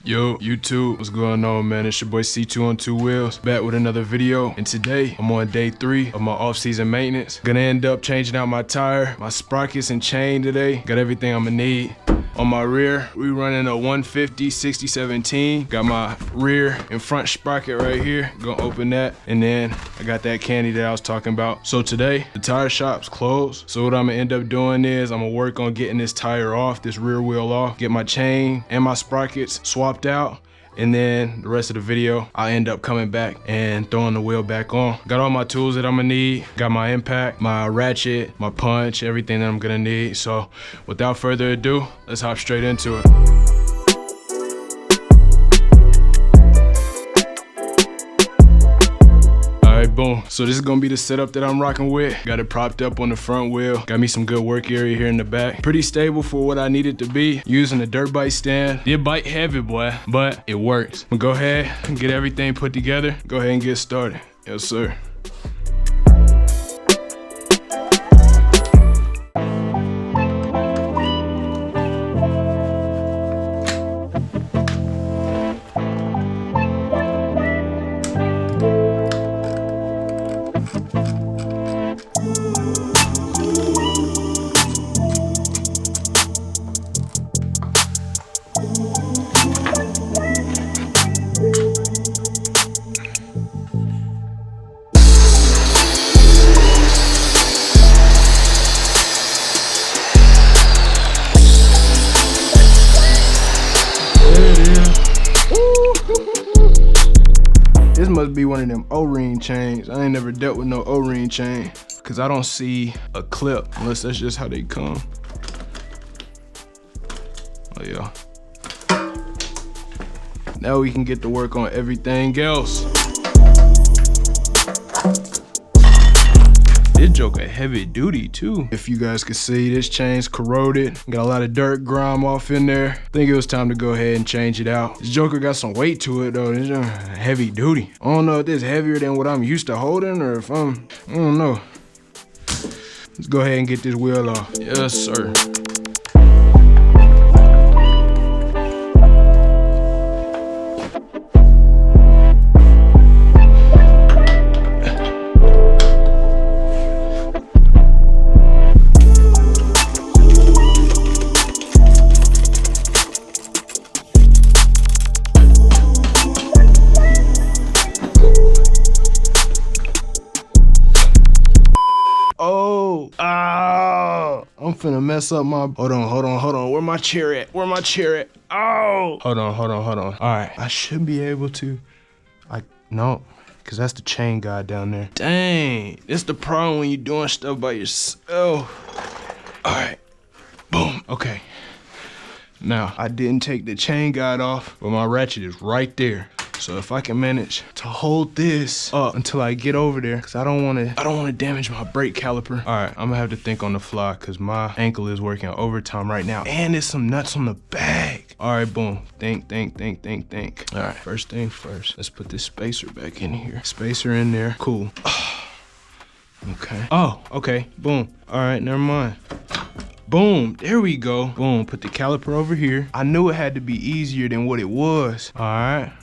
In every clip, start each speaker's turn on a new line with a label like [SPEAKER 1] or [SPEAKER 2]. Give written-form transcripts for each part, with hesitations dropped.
[SPEAKER 1] Yo, YouTube, what's going on, man? It's your boy C2 on 2 Wheels, back with another video. And today, I'm on day 3 of my off-season maintenance. Gonna end up changing out my tire, my sprockets and chain today. Got everything I'm gonna need. On my rear, we running a 150 6017. Got my rear and front sprocket right here. Gonna open that, and then I got that candy that I was talking about. So today, the tire shop's closed. So what I'm gonna end up doing is I'm gonna work on getting this tire off, this rear wheel off, get my chain and my sprockets swapped out. And then the rest of the video, I'll end up coming back and throwing the wheel back on. Got all my tools that I'm gonna need. Got my impact, my ratchet, my punch, everything that I'm gonna need. So without further ado, let's hop straight into it. Alright, boom. So this is gonna be the setup that I'm rocking with. Got it propped up on the front wheel. Got me some good work area here in the back. Pretty stable for what I need it to be. Using a dirt bike stand. Did bite heavy, boy, but it works. I'm gonna go ahead and get everything put together. Go ahead and get started. Yes, sir. This must be one of them O-ring chains. I ain't never dealt with no O-ring chain because I don't see a clip unless that's just how they come. Oh yeah. Now we can get to work on everything else. This joker heavy duty too. If you guys can see, this chain's corroded. Got a lot of dirt grime off in there. I think it was time to go ahead and change it out. This joker got some weight to it though. This heavy duty. I don't know if this heavier than what I'm used to holding or if I don't know. Let's go ahead and get this wheel off. Yes, sir. I'm finna mess up my, hold on. Where my chair at? Oh! Hold on. All right, I should be able to, no, cause that's the chain guy down there. Dang, that's the problem when you're doing stuff by yourself. All right, boom, okay. Now, I didn't take the chain guide off, but my ratchet is right there. So if I can manage to hold this up until I get over there, cause I don't wanna damage my brake caliper. All right, I'm gonna have to think on the fly cause my ankle is working overtime right now. And there's some nuts on the back. All right, boom, think. All right, first thing first, let's put this spacer back in here. Spacer in there, cool. Okay, oh, okay, boom. All right, never mind. Boom, there we go. Boom, put the caliper over here. I knew it had to be easier than what it was. All right.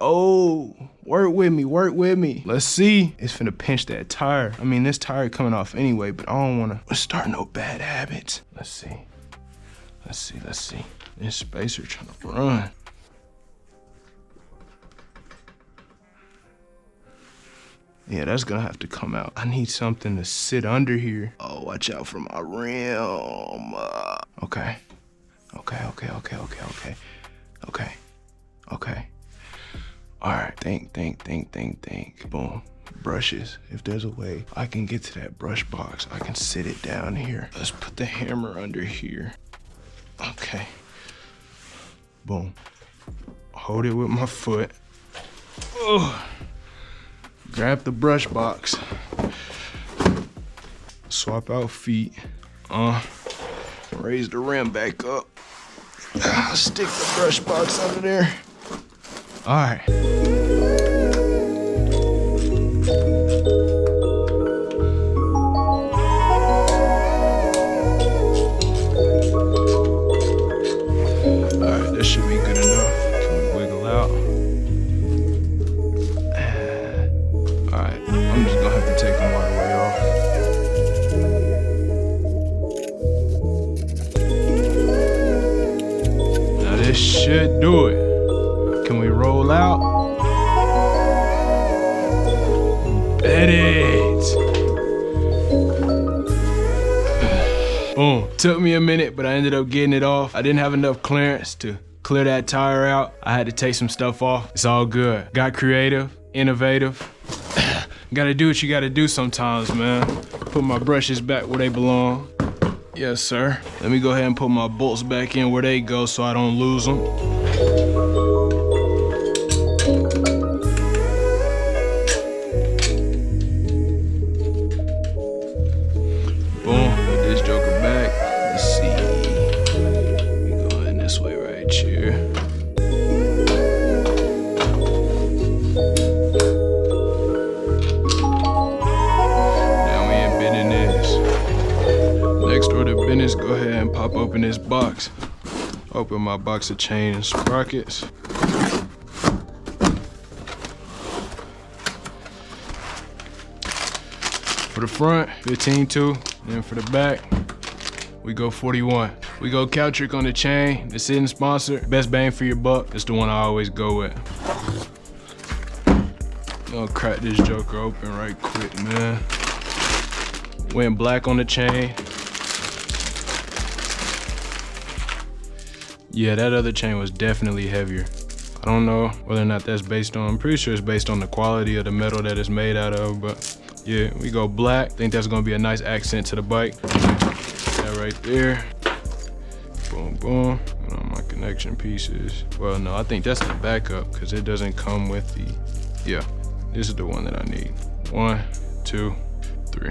[SPEAKER 1] Oh, work with me. Let's see. It's finna pinch that tire. I mean, this tire coming off anyway, but I don't wanna start no bad habits. Let's see. This spacer trying to run. Yeah, that's gonna have to come out. I need something to sit under here. Oh, watch out for my rim. Okay. All right, think. Boom, brushes. If there's a way I can get to that brush box, I can sit it down here. Let's put the hammer under here. Okay. Boom. Hold it with my foot. Oh. Grab the brush box. Swap out feet. Raise the rim back up. Stick the brush box under there. All right. All right, that should be good enough. Let's do it. Can we roll out? Bet it. Boom. Took me a minute, but I ended up getting it off. I didn't have enough clearance to clear that tire out. I had to take some stuff off. It's all good. Got creative, innovative. Gotta do what you gotta do sometimes, man. Put my brushes back where they belong. Yes, sir. Let me go ahead and put my bolts back in where they go so I don't lose them. Boom, put this joker back. Let's see. We going this way right here. Next order of business, go ahead and pop open this box. Open my box of chain and sprockets. For the front, 15-2, and for the back, we go 41. We go Caltrick on the chain, the sitting sponsor. Best bang for your buck, it's the one I always go with. Gonna crack this joker open right quick, man. Went black on the chain. Yeah, that other chain was definitely heavier. I don't know whether or not that's based on, I'm pretty sure it's based on the quality of the metal that it's made out of, but yeah, we go black. Think that's gonna be a nice accent to the bike. That right there. Boom, boom. And on my connection pieces. Well, no, I think that's the backup because it doesn't come with the, yeah, this is the one that I need. 1, 2, 3.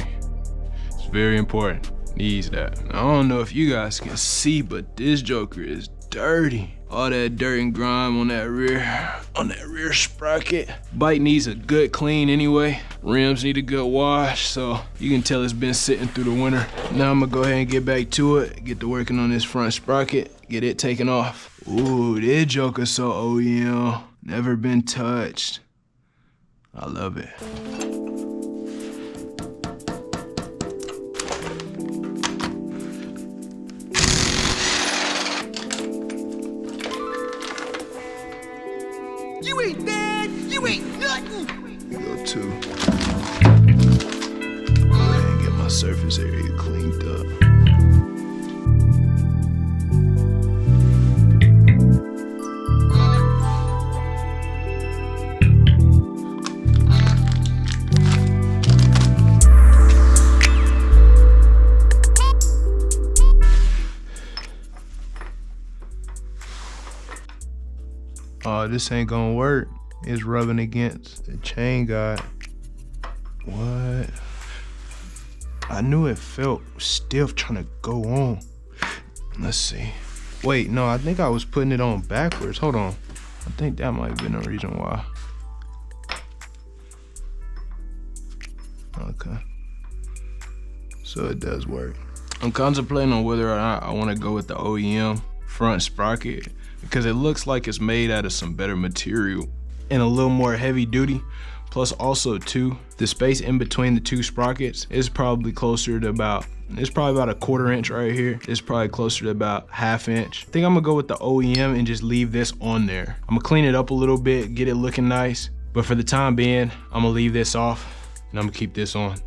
[SPEAKER 1] It's very important. Needs that. Now, I don't know if you guys can see, but this joker is dirty. All that dirt and grime on that rear sprocket. Bike needs a good clean anyway. Rims need a good wash, so you can tell it's been sitting through the winter. Now I'm gonna go ahead and get back to it, get to working on this front sprocket, get it taken off. Ooh, this joker's so OEM. Never been touched. I love it.
[SPEAKER 2] You ain't bad, you ain't nothing.
[SPEAKER 1] Go 2. Go ahead and get my surface area cleaned up. Oh, this ain't gonna work. It's rubbing against the chain guide. What? I knew it felt stiff trying to go on. Let's see. Wait, no, I think I was putting it on backwards. Hold on. I think that might have been the reason why. Okay. So it does work. I'm contemplating on whether or not I want to go with the OEM front sprocket because it looks like it's made out of some better material and a little more heavy duty. Plus also too, the space in between the two sprockets is probably closer to about, it's probably about a 1/4 inch right here. It's probably closer to about 1/2 inch. I think I'm gonna go with the OEM and just leave this on there. I'm gonna clean it up a little bit, get it looking nice. But for the time being, I'm gonna leave this off and I'm gonna keep this on.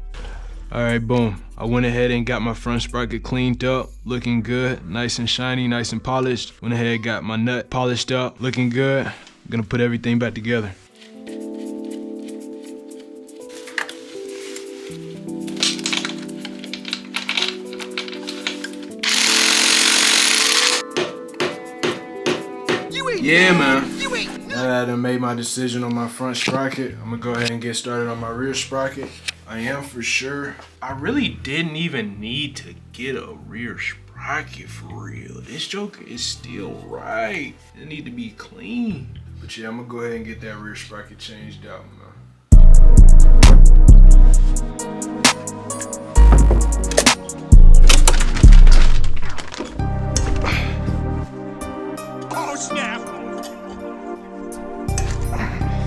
[SPEAKER 1] All right, boom. I went ahead and got my front sprocket cleaned up, looking good, nice and shiny, nice and polished. Went ahead, got my nut polished up, looking good. I'm gonna put everything back together. Yeah, man. Now that I done made my decision on my front sprocket, I'm gonna go ahead and get started on my rear sprocket. I am for sure. I really didn't even need to get a rear sprocket for real. This joker is still right. It need to be clean. But yeah, I'm gonna go ahead and get that rear sprocket changed out, man.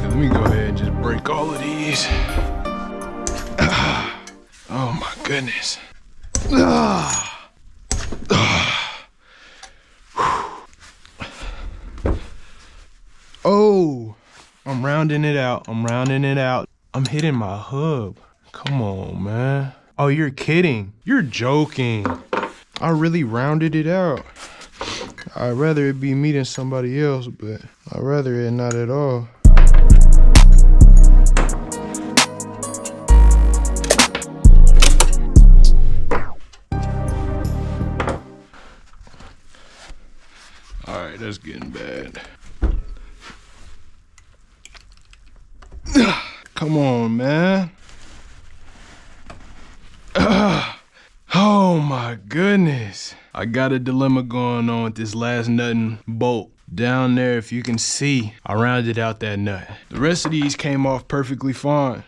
[SPEAKER 1] Let me go ahead and just break all of these. Oh my goodness. No, I'm rounding it out. I'm rounding it out. I'm hitting my hub. Come on, man. Oh, you're kidding. You're joking. I really rounded it out. I'd rather it be me than somebody else, but I'd rather it not at all. All right, that's getting bad. Come on, man. Oh my goodness. I got a dilemma going on with this last nutting bolt. Down there, if you can see, I rounded out that nut. The rest of these came off perfectly fine.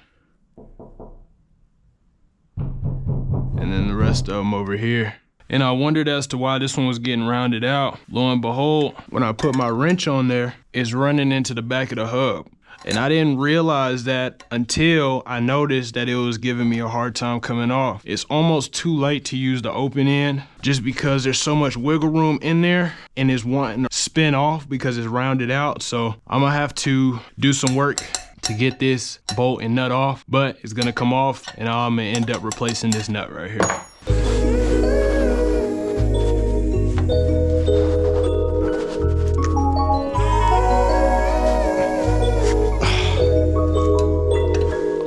[SPEAKER 1] And then the rest of them over here. And I wondered as to why this one was getting rounded out. Lo and behold, when I put my wrench on there, it's running into the back of the hub. And I didn't realize that until I noticed that it was giving me a hard time coming off. It's almost too late to use the open end just because there's so much wiggle room in there and it's wanting to spin off because it's rounded out. So I'm gonna have to do some work to get this bolt and nut off, but it's gonna come off and I'm gonna end up replacing this nut right here.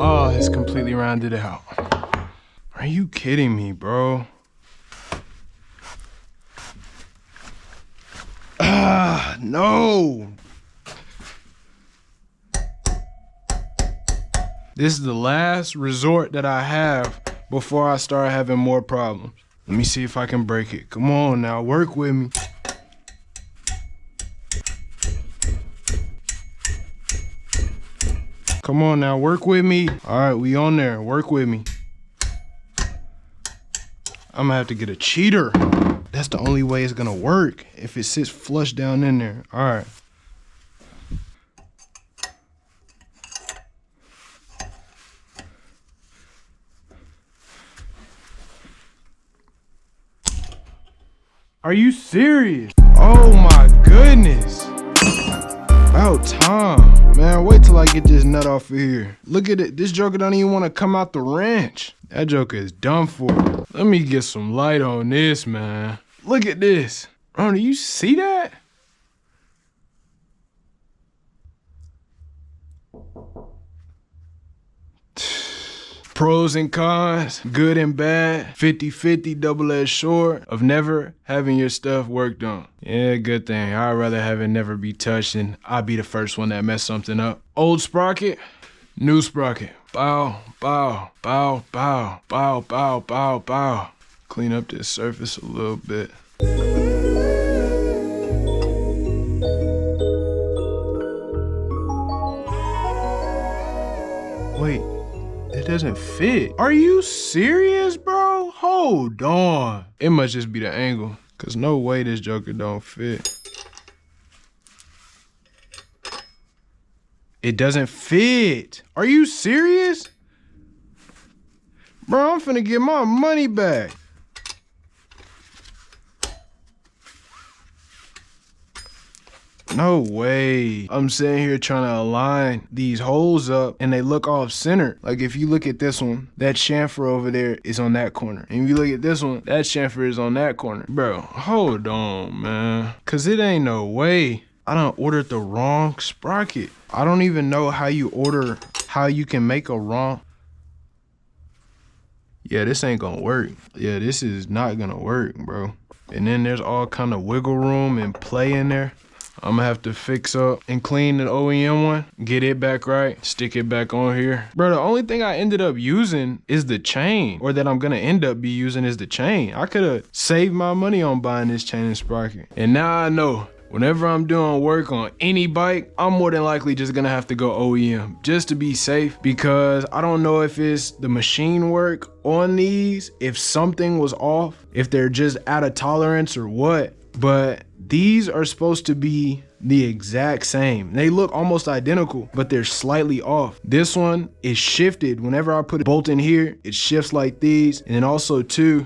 [SPEAKER 1] Oh, it's completely rounded out. Are you kidding me, bro? Ah, no. This is the last resort that I have before I start having more problems. Let me see if I can break it. Come on now, work with me. Come on now, work with me. All right, we on there, work with me. I'm gonna have to get a cheater. That's the only way it's gonna work, if it sits flush down in there. All right. Are you serious? Oh my goodness. About time. Man, wait till I get this nut off of here. Look at it. This joker don't even want to come out the wrench. That joker is done for. Let me get some light on this, man. Look at this. Bro, do you see that? Pros and cons, good and bad, 50-50, double-edged sword of never having your stuff worked on. Yeah, good thing. I'd rather have it never be touched than I'd be the first one that messed something up. Old sprocket, new sprocket. Bow, bow, bow, bow, bow, bow, bow, bow. Clean up this surface a little bit. Wait. It doesn't fit. Are you serious, bro? Hold on. It must just be the angle, cause no way this joker don't fit. It doesn't fit. Are you serious? Bro, I'm finna get my money back. No way. I'm sitting here trying to align these holes up and they look off center. Like if you look at this one, that chamfer over there is on that corner. And if you look at this one, that chamfer is on that corner. Bro, hold on, man. Cause it ain't no way. I done ordered the wrong sprocket. I don't even know how you can make a wrong. Yeah, this ain't gonna work. Yeah, this is not gonna work, bro. And then there's all kind of wiggle room and play in there. I'm gonna have to fix up and clean the OEM one, get it back right, stick it back on here. Bro, the only thing I ended up using is the chain, or that I'm gonna end up be using is the chain. I could have saved my money on buying this chain and sprocket. And now I know, whenever I'm doing work on any bike, I'm more than likely just gonna have to go OEM just to be safe, because I don't know if it's the machine work on these, if something was off, if they're just out of tolerance or what, but these are supposed to be the exact same. They look almost identical, but they're slightly off. This one is shifted. Whenever I put a bolt in here, it shifts like these. And then also too,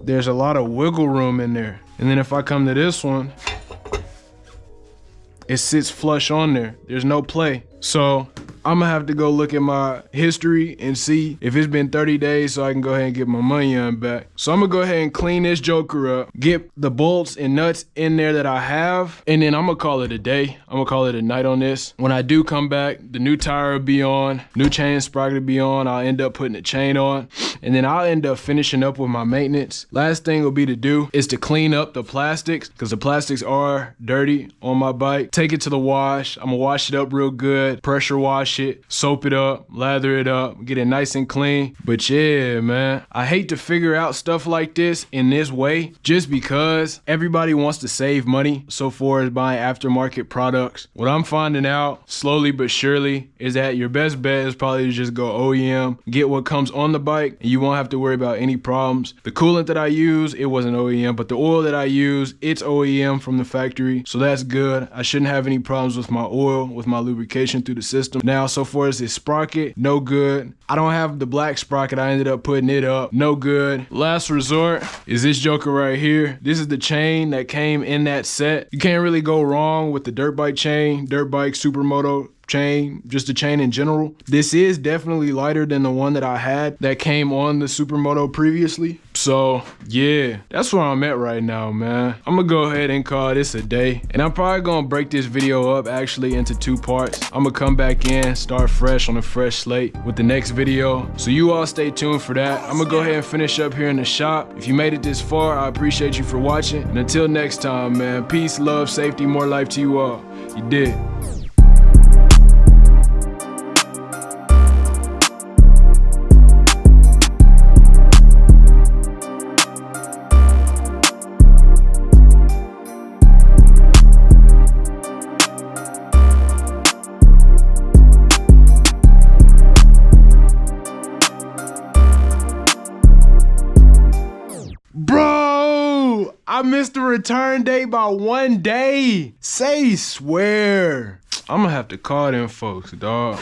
[SPEAKER 1] there's a lot of wiggle room in there. And then if I come to this one, it sits flush on there. There's no play. So I'm gonna have to go look at my history and see if it's been 30 days so I can go ahead and get my money on back. So I'm gonna go ahead and clean this joker up, get the bolts and nuts in there that I have, and then I'm gonna call it a day. I'm gonna call it a night on this. When I do come back, the new tire will be on, new chain sprocket will be on, I'll end up putting the chain on, and then I'll end up finishing up with my maintenance. Last thing will be to do is to clean up the plastics, because the plastics are dirty on my bike. Take it to the wash. I'm gonna wash it up real good, pressure wash it, soap it up, lather it up, get it nice and clean. But yeah, man, I hate to figure out stuff like this in this way just because everybody wants to save money so far as buying aftermarket products. What I'm finding out slowly but surely is that your best bet is probably to just go OEM, get what comes on the bike, and you won't have to worry about any problems. The coolant that I use, it wasn't OEM, but the oil that I use, it's OEM from the factory, so that's good. I shouldn't have any problems with my oil, with my lubrication through the system. Now, so far as this sprocket, no good. I don't have the black sprocket. I ended up putting it up, no good. Last resort is this joker right here. This is the chain that came in that set. You can't really go wrong with the dirt bike chain, dirt bike SUPERMOTO chain, just the chain in general. This is definitely lighter than the one that I had that came on the SUPERMOTO previously. So yeah, that's where I'm at right now, man. I'm gonna go ahead and call this a day, and I'm probably gonna break this video up actually into 2 parts. I'm gonna come back in, start fresh on a fresh slate with the next video, so you all stay tuned for that. I'm gonna go ahead and finish up here in the shop. If you made it this far, I appreciate you for watching, and until next time, man, peace, love, safety, more life to you all. You did. Bro, I missed the return date by 1 day. Say swear. I'm gonna have to call them folks, dog.